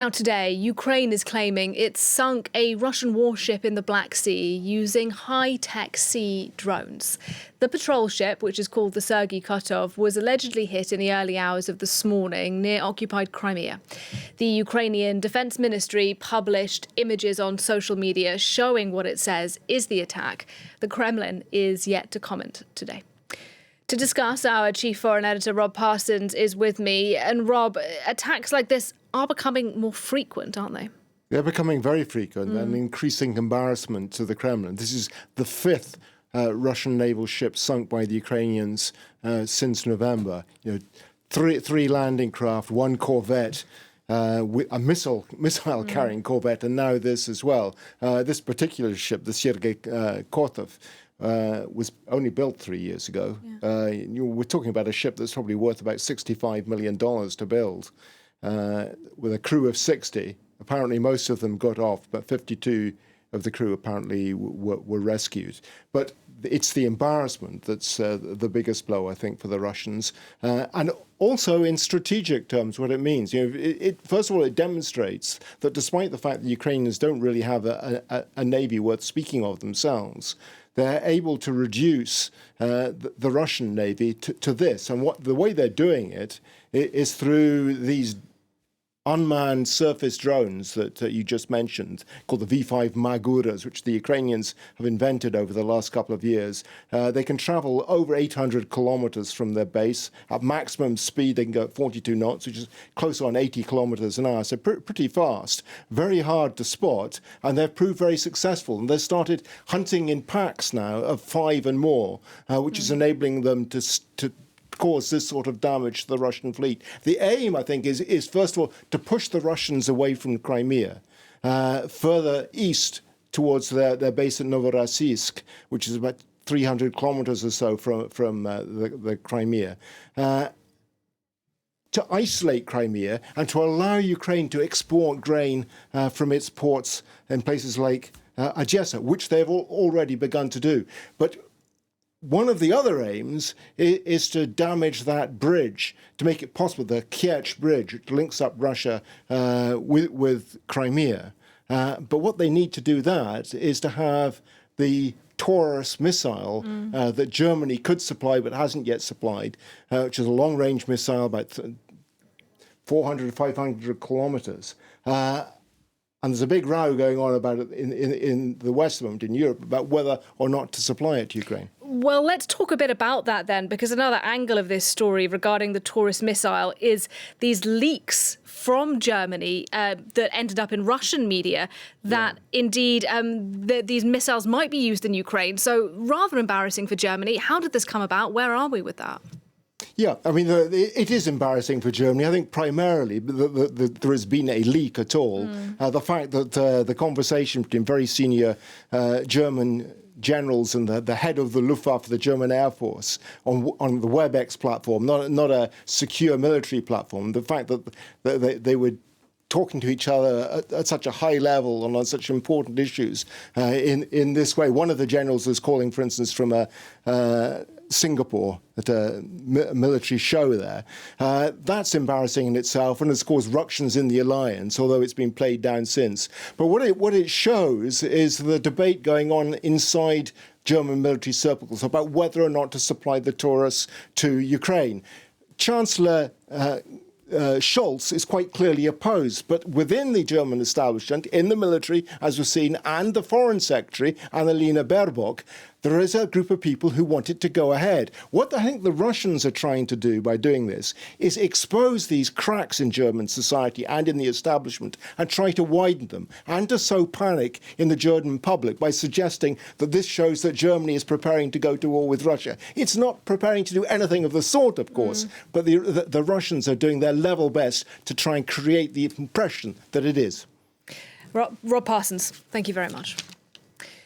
Now today, Ukraine is claiming it sunk a Russian warship in the Black Sea using high-tech sea drones. The patrol ship, which is called the Sergei Kotov, was allegedly hit in the early hours of this morning near occupied Crimea. The Ukrainian Defense Ministry published images on social media showing what it says is the attack. The Kremlin is yet to comment today. To discuss, our chief foreign editor, Rob Parsons, is with me. And Rob, attacks like this are becoming more frequent, aren't they? They're becoming very frequent and increasing embarrassment to the Kremlin. This is the fifth Russian naval ship sunk by the Ukrainians since November. You know, three landing craft, one corvette, a missile-carrying corvette, and now this as well. This particular ship, the Sergei Kotov, was only built 3 years ago. Yeah. We're talking about a ship that's probably worth about $65 million to build, with a crew of 60. Apparently, most of them got off, but 52 of the crew apparently were rescued. But it's the embarrassment that's the biggest blow, I think, for the Russians. And also in strategic terms, what it means. You know, first of all, it demonstrates that despite the fact that Ukrainians don't really have a navy worth speaking of themselves, they're able to reduce the Russian navy to this. And the way they're doing it is through these unmanned surface drones that you just mentioned, called the V5 Maguras, which the Ukrainians have invented over the last couple of years. They can travel over 800 kilometers from their base. At maximum speed, they can go at 42 knots, which is close on 80 kilometers an hour, so pretty fast, very hard to spot, and they've proved very successful. And they've started hunting in packs now of 5 and more, which is enabling them to cause this sort of damage to the Russian fleet. The aim, I think, is first of all to push the Russians away from Crimea, further east towards their base at Novorossiysk, which is about 300 kilometers or so from the Crimea, to isolate Crimea and to allow Ukraine to export grain from its ports in places like Odessa, which they've already begun to do. But one of the other aims is to damage that bridge, to make it possible, the Kerch bridge, which links up Russia with Crimea. But what they need to do that is to have the Taurus missile that Germany could supply but hasn't yet supplied, which is a long-range missile, about 400, 500 kilometers. And there's a big row going on about it in the West at the moment, in Europe, about whether or not to supply it to Ukraine. Well, let's talk a bit about that then, because another angle of this story regarding the Taurus missile is these leaks from Germany that ended up in Russian media that indeed these missiles might be used in Ukraine. So rather embarrassing for Germany. How did this come about? Where are we with that? Yeah, I mean, it is embarrassing for Germany. I think primarily there has been a leak at all. The fact that the conversation between very senior German generals and the head of the Luftwaffe, the German Air Force, on the WebEx platform, not a secure military platform, the fact that they were talking to each other at such a high level and on such important issues in this way. One of the generals was calling, for instance, from Singapore at a military show there. That's embarrassing in itself and has caused ructions in the alliance, although it's been played down since. But what it shows is the debate going on inside German military circles about whether or not to supply the Taurus to Ukraine. Chancellor Scholz is quite clearly opposed, but within the German establishment, in the military, as we've seen, and the Foreign Secretary, Annalena Baerbock, there is a group of people who want it to go ahead. What I think the Russians are trying to do by doing this is expose these cracks in German society and in the establishment and try to widen them, and to sow panic in the German public by suggesting that this shows that Germany is preparing to go to war with Russia. It's not preparing to do anything of the sort, of course, but the Russians are doing their level best to try and create the impression that it is. Rob Parsons, thank you very much.